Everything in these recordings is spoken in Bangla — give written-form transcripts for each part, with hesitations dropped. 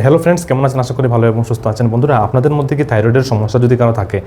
হ্যালো ফ্রেন্ডস, কেমন আছেন? আশা করি ভালো এবং সুস্থ আছেন। বন্ধুরা, আপনাদের মধ্যে কি থাইরয়েডের সমস্যা যদি কারো থাকে,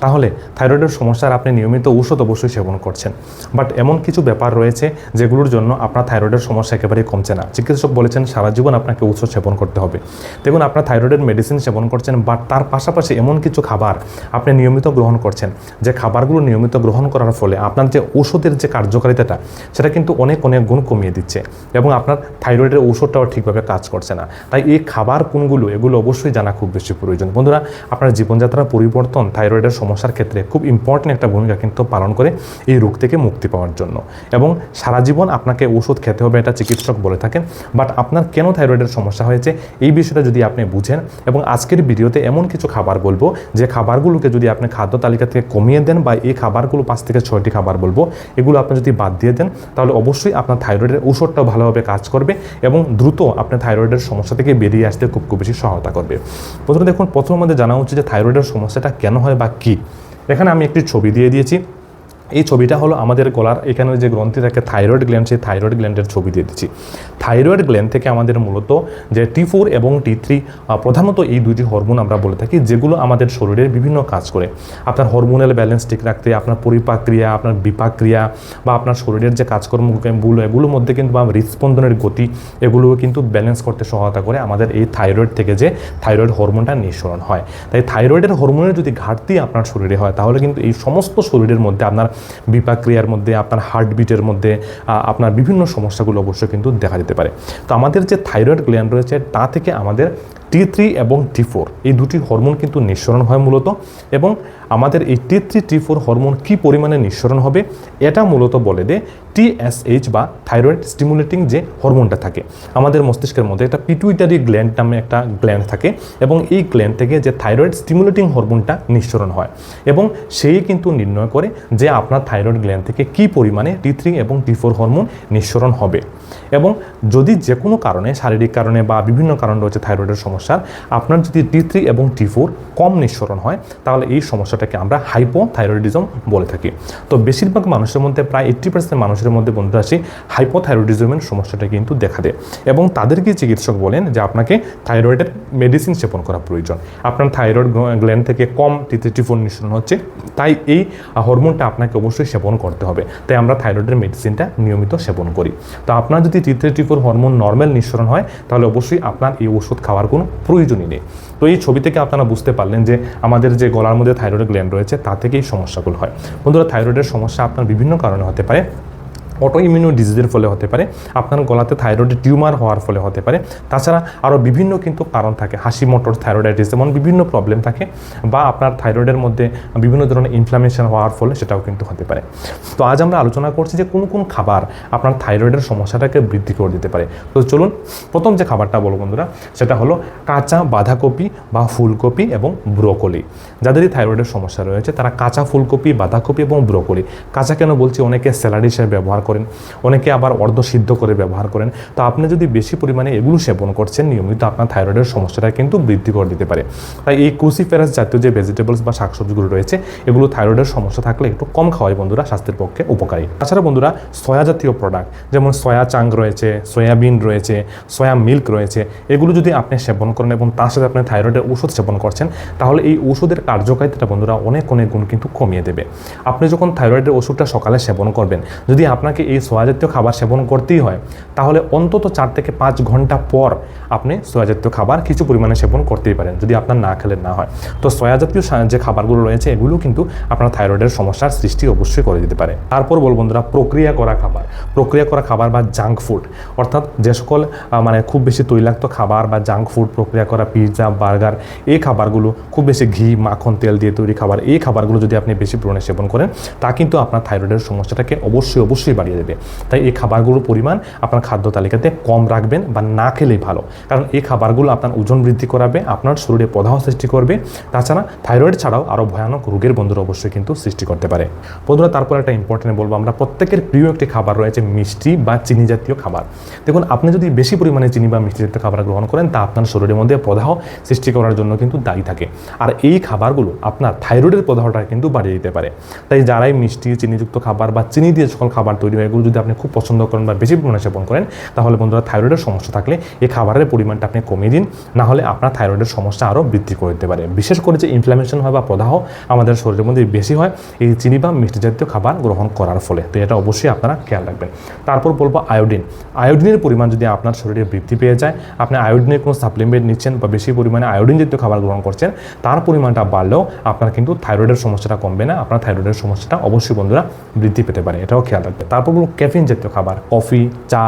তাহলে থাইরয়েডের সমস্যার আপনি নিয়মিত ঔষধ অবশ্যই সেবন করছেন, বাট এমন কিছু ব্যাপার রয়েছে যেগুলোর জন্য আপনার থাইরয়েডের সমস্যা একেবারেই কমছে না। চিকিৎসক বলেছেন সারা জীবন আপনাকে ঔষধ সেবন করতে হবে। দেখুন, আপনার থাইরয়েডের মেডিসিন সেবন করছেন, বাট তার পাশাপাশি এমন কিছু খাবার আপনি নিয়মিত গ্রহণ করছেন, যে খাবারগুলো নিয়মিত গ্রহণ করার ফলে আপনার যে ঔষধের যে কার্যকারিতাটা সেটা কিন্তু অনেক গুণ কমিয়ে দিচ্ছে, এবং আপনার থাইরয়েডের ঔষধটাও ঠিকভাবে কাজ করছে না। তাই এই খাবার কোনগুলো, এগুলো অবশ্যই জানা খুব বেশি প্রয়োজন। বন্ধুরা, আপনার জীবনযাত্রার পরিবর্তন থাইরয়েডের সমস্যার ক্ষেত্রে খুব ইম্পর্টেন্ট একটা ভূমিকা কিন্তু পালন করে এই রোগ থেকে মুক্তি পাওয়ার জন্য, এবং সারা জীবন আপনাকে ওষুধ খেতে হবে এটা চিকিৎসক বলে থাকেন। বাট আপনার কেন থাইরয়েডের সমস্যা হয়েছে এই বিষয়টা যদি আপনি বুঝেন, এবং আজকের ভিডিওতে এমন কিছু খাবার বলবো যে খাবারগুলোকে যদি আপনি খাদ্য তালিকা থেকে কমিয়ে দেন, বা এই খাবারগুলো 5 থেকে 6টি খাবার বলবো, এগুলো আপনি যদি বাদ দিয়ে দেন, তাহলে অবশ্যই আপনার থাইরয়েডের ওষুধটাও ভালোভাবে কাজ করবে এবং দ্রুত আপনার থাইরয়েডের সমস্যা থেকে বেরিয়ে আসতে খুব বেশি সহায়তা করবে। প্রথমে দেখুন, প্রথম আমাদের জানা উচিত যে থাইরয়েডের সমস্যাটা কেন হয় বা কী। এখানে আমি একটি ছবি দিয়ে দিয়েছি। এই ছবিটা হলো আমাদের গলার এখানে যে গ্রন্থি থাকে থাইরয়েড গ্ল্যান্ড, সেই থাইরয়েড গ্ল্যান্ডের ছবি দিয়ে দিচ্ছি। থাইরয়েড গ্ল্যান্ড থেকে আমাদের মূলত যে T4 এবং T3 প্রধানত এই দুইটি হরমোন আমরা বলে থাকি, যেগুলো আমাদের শরীরের বিভিন্ন কাজ করে। আপনার হরমোনাল ব্যালেন্স ঠিক রাখতে, আপনার পরিপাক ক্রিয়া, আপনার বিপাক ক্রিয়া, বা আপনার শরীরের যে কাজকর্মগুলো, এগুলোর মধ্যে কিন্তু হৃদস্পন্দনের গতি, এগুলো কিন্তু ব্যালেন্স করতে সহায়তা করে আমাদের এই থাইরয়েড থেকে যে থাইরয়েড হরমোনটা নিঃসরণ হয়। তাই থাইরয়েডের হরমোনের যদি ঘাটতি আপনার শরীরে হয়, তাহলে কিন্তু এই সমস্ত শরীরের মধ্যে আপনার বিপাক ক্রিয়ার মধ্যে, আপনার হার্টবিটের মধ্যে আপনার বিভিন্ন সমস্যাগুলো অবশ্যই কিন্তু দেখা দিতে পারে। তো আমাদের যে থাইরয়েড গ্ল্যান্ড রয়েছে তা থেকে আমাদের T3 এবং T4 এই দুটি হরমোন কিন্তু নিঃসরণ হয় মূলত, এবং আমাদের এই T3 T4 হরমোন কী পরিমাণে নিঃসরণ হবে এটা মূলত বলে দেয় TSH বা থাইরয়েড স্টিমুলেটিং যে হরমোনটা থাকে আমাদের মস্তিষ্কের মধ্যে, এটা পিটুইটারি গ্ল্যান্ড নামে একটা গ্ল্যান্ড থাকে, এবং এই গ্ল্যান্ড থেকে যে থাইরয়েড স্টিমুলেটিং হরমোনটা নিঃসরণ হয়, এবং সেই কিন্তু নির্ণয় করে যে আপনার থাইরয়েড গ্ল্যান্ড থেকে কী পরিমাণে T3 এবং T4 হরমোন নিঃসরণ হবে। এবং যদি যে কোনো কারণে, শারীরিক কারণে বা বিভিন্ন কারণ রয়েছে থাইরয়েডের সমস্যার, আপনার যদি T3 এবং T4 কম নিঃসরণ হয়, তাহলে এই সমস্যাটাকে আমরা হাইপোথাইরয়েডিজম বলে থাকি। তো বেশিরভাগ মানুষের মধ্যে, প্রায় 80% মানুষের মধ্যে বন্ধুরা, সেই হাইপোথাইরয়েডিজমের সমস্যাটা কিন্তু দেখা দেয়, এবং তাদেরকে চিকিৎসক বলেন যে আপনাকে থাইরয়েডের মেডিসিন সেবন করা প্রয়োজন। আপনার থাইরয়েড গ্ল্যান্ড থেকে কম T3 T4 নিঃসরণ হচ্ছে, তাই এই হরমোনটা আপনাকে অবশ্যই সেবন করতে হবে। তাই আমরা থাইরয়েডের মেডিসিনটা নিয়মিত সেবন করি। তো আপনার যদি T3 T4 হরমোন নর্মাল নিঃসরণ হয়, তাহলে অবশ্যই আপনার এই ওষুধ খাওয়ার কোনো প্রয়োজনই নেই। তো এই ছবি থেকে আপনারা বুঝতে পারলেন যে আমাদের যে গলার মধ্যে থাইরয়েড গ্ল্যান্ড রয়েছে তা থেকেই সমস্যাগুলো হয়। বন্ধুরা, থাইরয়েডের সমস্যা আপনার বিভিন্ন কারণে হতে পারে। অটো ইমিউনো ডিজিজের ফলে হতে পারে, আপনার গলাতে থাইরয়েডের টিউমার হওয়ার ফলে হতে পারে, তাছাড়া আরও বিভিন্ন কিন্তু কারণ থাকে, হাসি মোটর থাইরয়েডাইটিস, যেমন বিভিন্ন প্রবলেম থাকে, বা আপনার থাইরয়েডের মধ্যে বিভিন্ন ধরনের ইনফ্লামেশন হওয়ার ফলে সেটাও কিন্তু হতে পারে। তো আজ আমরা আলোচনা করছি যে কোন কোন খাবার আপনার থাইরয়েডের সমস্যাটাকে বৃদ্ধি করে দিতে পারে। তো চলুন, প্রথম যে খাবারটা বলো বন্ধুরা, সেটা হলো কাঁচা বাঁধাকপি বা ফুলকপি এবং ব্রোকলি। যাদেরই থাইরয়েডের সমস্যা রয়েছে তারা কাঁচা ফুলকপি, বাঁধাকপি এবং ব্রোকলি, কাঁচা কেন বলছি, অনেকে স্যালাড হিসেবে ব্যবহার করেন, অনেকে আবার অর্ধসিদ্ধ করে ব্যবহার করেন। তো আপনি যদি বেশি পরিমাণে এগুলো সেবন করছেন নিয়মিত, আপনার থাইরয়েডের সমস্যাটা কিন্তু বৃদ্ধি করে দিতে পারে। তাই এই ক্রুসিফেরাস জাতীয় যে ভেজিটেবলস বা শাকসবজিগুলো রয়েছে, এগুলো থাইরয়েডের সমস্যা থাকলে একটু কম খাওয়াই বন্ধুরা, স্বাস্থ্যের পক্ষে উপকারী। তাছাড়া বন্ধুরা, সয়া জাতীয় প্রোডাক্ট যেমন সয়া চাং রয়েছে, সয়াবিন রয়েছে, সয়া মিল্ক রয়েছে, এগুলো যদি আপনি সেবন করেন এবং তার সাথে আপনি থাইরয়েডের ওষুধ সেবন করছেন, তাহলে এই ওষুধের কার্যকারিতাটা বন্ধুরা অনেক গুণ কিন্তু কমিয়ে দেবে। আপনি যখন থাইরয়েডের ওষুধটা সকালে সেবন করবেন, যদি আপনাকে এই সোয়া জাতীয় খাবার সেবন করতেই হয়, তাহলে অন্তত 4 থেকে 5 ঘন্টা পর আপনি সোয়া জাতীয় খাবার কিছু পরিমাণে সেবন করতেই পারেন, যদি আপনার না খেলে না হয়। তো সোয়া জাতীয় যে খাবারগুলো রয়েছে, এগুলো কিন্তু আপনার থাইরয়েডের সমস্যার সৃষ্টি অবশ্যই করে দিতে পারে। তারপর বলবো বন্ধুরা, প্রক্রিয়া করা খাবার বা জাঙ্ক ফুড, অর্থাৎ যে সকল খুব বেশি তৈলাক্ত খাবার বা জাঙ্ক ফুড, প্রক্রিয়া করা পিৎজা, বার্গার, এই খাবারগুলো, খুব বেশি ঘি, মাখন, তেল দিয়ে তৈরি খাবার, এই খাবারগুলো যদি আপনি বেশি পরিমাণে সেবন করেন, তা কিন্তু আপনার থাইরয়েডের সমস্যাটাকে অবশ্যই বাড়িয়ে দেবে। তাই এই খাবারগুলোর পরিমাণ আপনার খাদ্য তালিকাতে কম রাখবেন, বা না খেলেই ভালো, কারণ এই খাবারগুলো আপনার ওজন বৃদ্ধি করাবে, আপনার শরীরে প্রদাহ সৃষ্টি করবে, তাছাড়া থাইরয়েড ছাড়াও আরও ভয়ানক রোগের বন্ধুরা অবশ্যই কিন্তু সৃষ্টি করতে পারে। বন্ধুরা, তারপর একটা ইম্পর্টেন্ট বলবো, আমরা প্রত্যেকের প্রিয় একটি খাবার রয়েছে মিষ্টি বা চিনি জাতীয় খাবার। দেখুন, আপনি যদি বেশি পরিমাণে চিনি বা মিষ্টি জাতীয় খাবার গ্রহণ করেন, তা আপনার শরীরের মধ্যে প্রদাহ সৃষ্টি করার জন্য কিন্তু দায়ী থাকে, আর এই খাবারগুলো আপনার থাইরয়েডের প্রদাহটা কিন্তু বাড়িয়ে দিতে পারে। তাই যারাই মিষ্টি, চিনিযুক্ত খাবার বা চিনি দিয়ে সকল খাবার তৈরি ভিডিও এগুলো যদি আপনি খুব পছন্দ করেন বা বেশি পরিমাণে সেবন করেন, তাহলে বন্ধুরা থাইরয়েডের সমস্যা থাকলে এই খাবারের পরিমাণটা আপনি কমিয়ে দিন, না হলে আপনার থাইরয়েডের সমস্যা আরও বৃদ্ধি করে দিতে পারে। বিশেষ করে যে ইনফ্লামেশন হয় বা প্রদাহ আমাদের শরীরের মধ্যে বেশি হয় এই চিনি বা মিষ্টি জাতীয় খাবার গ্রহণ করার ফলে। তো এটা অবশ্যই আপনারা খেয়াল রাখবেন। তারপর বলবো আয়োডিনের পরিমাণ যদি আপনার শরীরে বৃদ্ধি পেয়ে যায়, আপনি আয়োডিনের কোনো সাপ্লিমেন্ট নিচ্ছেন বা বেশি পরিমাণে আয়োডিন জাতীয় খাবার গ্রহণ করছেন, তার পরিমাণটা বাড়লেও আপনার কিন্তু থাইরয়েডের সমস্যাটা কমবে না, আপনার থাইরয়েডের সমস্যাটা অবশ্যই বন্ধুরা বৃদ্ধি পেতে পারে, এটাও খেয়াল রাখবেন। তারপর বলবো ক্যাফিন জাতীয় খাবার, কফি, চা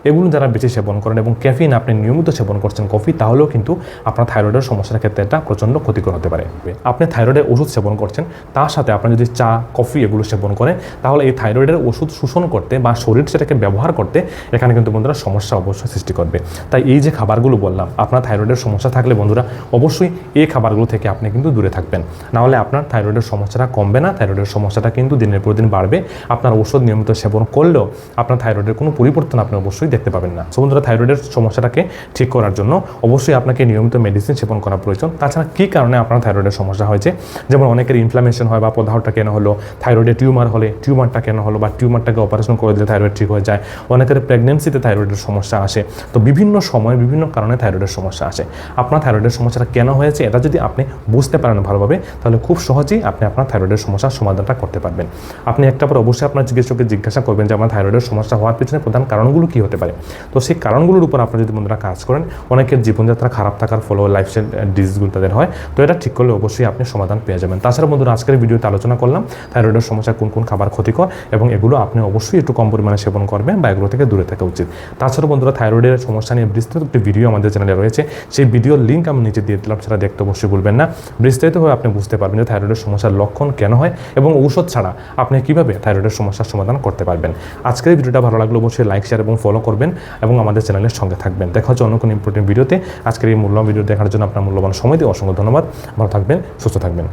এগুলো যারা বেশি সেবন করেন এবং ক্যাফিন আপনি নিয়মিত সেবন করছেন কফি, তাহলেও কিন্তু আপনার থাইরয়েডের সমস্যার ক্ষেত্রে এটা প্রচণ্ড ক্ষতিকর হতে পারে। আপনি থাইরয়েডের ওষুধ সেবন করছেন, তার সাথে আপনি যদি চা, কফি এগুলো সেবন করেন, তাহলে এই থাইরয়েডের ওষুধ শোষণ করতে বা শরীর সেটাকে ব্যবহার করতে এখানে কিন্তু বন্ধুরা সমস্যা অবশ্যই সৃষ্টি করবে। তাই এই যে খাবারগুলো বললাম, আপনার থাইরয়েডের সমস্যা থাকলে বন্ধুরা অবশ্যই এই খাবারগুলো থেকে আপনি কিন্তু দূরে থাকবেন, নাহলে আপনার থাইরয়েডের সমস্যাটা কমবে না, থাইরয়েডের সমস্যাটা কিন্তু দিনের পর দিন বাড়বে। আপনার ওষুধ নিয়মিত সেবন করলেও আপনার থাইরয়েডের কোনো পরিবর্তন আপনি অবশ্যই দেখতে পাবেন না। থাইরয়েডের সমস্যাটাকে ঠিক করার জন্য অবশ্যই আপনাকে নিয়মিত মেডিসিন সেবন করা প্রয়োজন। তাছাড়া কী কারণে আপনার থাইরয়েডের সমস্যা হয়েছে, যেমন অনেকের ইনফ্লামেশন হয় বা প্রদাহটা কেন হলো, থাইরয়েডের টিউমার হলে টিউমারটা কেন হলো বা টিউমারটাকে অপারেশন করে দিলে থাইরয়েড ঠিক হয়ে যায়, অনেকের প্রেগনেন্সিতে থাইরয়েডের সমস্যা আসে। তো বিভিন্ন সময় বিভিন্ন কারণে থাইরয়েডের সমস্যা আসে। আপনার থাইরয়েডের সমস্যাটা কেন হয়েছে এটা যদি আপনি বুঝতে পারেন ভালোভাবে, তাহলে খুব সহজেই আপনি আপনার থাইরয়েডের সমস্যার সমাধানটা করতে পারবেন। আপনি একটা পর অবশ্যই আপনার চিকিৎসককে জিজ্ঞাসা করবেন যে আমার থাইরয়েডের সমস্যা হওয়ার পিছনে প্রধান কারণগুলো কী হতে পারে। তো সেই কারণগুলোর উপর আপনি যদি বন্ধুরা কাজ করেন, অনেকের জীবনযাত্রা খারাপ থাকার ফলেও লাইফস্টাইল ডিজিজগুলো তাদের হয়, তো এটা ঠিক করলে অবশ্যই আপনি সমাধান পেয়ে যাবেন। তাছাড়া বন্ধুরা আজকের ভিডিওতে আলোচনা করলাম থাইরয়েডের সমস্যা কোন কোন খাবার ক্ষতিকর এবং এগুলো আপনি অবশ্যই একটু কম পরিমাণে সেবন করবেন বা এগুলো থেকে দূরে থাকা উচিত। তাছাড়া বন্ধুরা থাইরয়েডের সমস্যা নিয়ে বিস্তারিত একটি ভিডিও আমাদের চ্যানেলে রয়েছে, সেই ভিডিওর লিঙ্ক আমি নিচে দিয়ে দিলাম, সেটা দেখতে অবশ্যই ভুলবেন না। বিস্তারিতভাবে আপনি বুঝতে পারবেন যে থাইরয়েডের সমস্যার লক্ষণ কেন হয় এবং ঔষধ ছাড়া আপনি কীভাবে থাইরয়েডের সমস্যার সমাধান করতে পারবেন। আজকের ভিডিওটা ভালো লাগলে অবশ্যই লাইক, শেয়ার এবং ফলো করবেন এবং আমাদের চ্যানেলের সঙ্গে থাকবেন। দেখা হচ্ছে অন্য কোনো ইম্পর্টেন্ট ভিডিওতে। আজকের এই মূল্যবান ভিডিও দেখার জন্য আপনার মূল্যবান সময় দিয়ে অসংখ্য ধন্যবাদ। ভালো থাকবেন, সুস্থ থাকবেন।